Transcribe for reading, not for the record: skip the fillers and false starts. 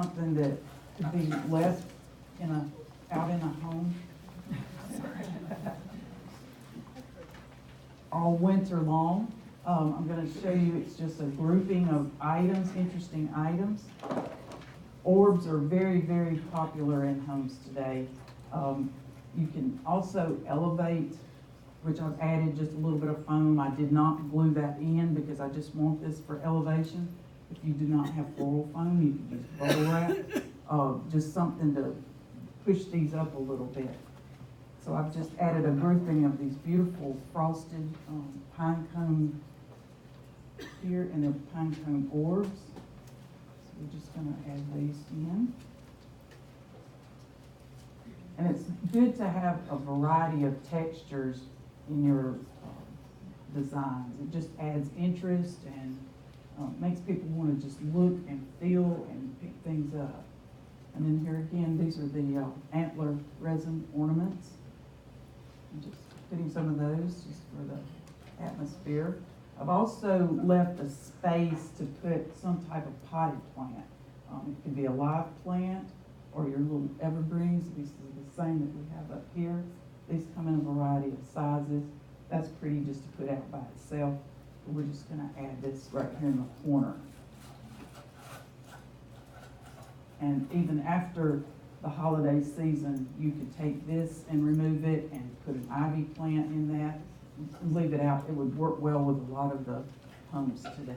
something that could be left out in a home all winter long. I'm going to show you, it's just a grouping of items, interesting items. Orbs are very, very popular in homes today. You can also elevate, which I've added just a little bit of foam. I did not glue that in because I just want this for elevation. If you do not have floral foam, you can just bubble wrap, just something to push these up a little bit. So I've just added a grouping of these beautiful frosted pine cone here and the pine cone orbs. So we're just going to add these in. And it's good to have a variety of textures in your designs. It just adds interest and makes people want to just look and feel and pick things up. And then here again, these are the antler resin ornaments. I'm just putting some of those just for the atmosphere. I've also left a space to put some type of potted plant. It could be a live plant or your little evergreens. These are the same that we have up here. These come in a variety of sizes. That's pretty just to put out by itself. But we're just going to add this right here in the corner. And even after the holiday season, you could take this and remove it and put an ivy plant in that and leave it out. It would work well with a lot of the homes today.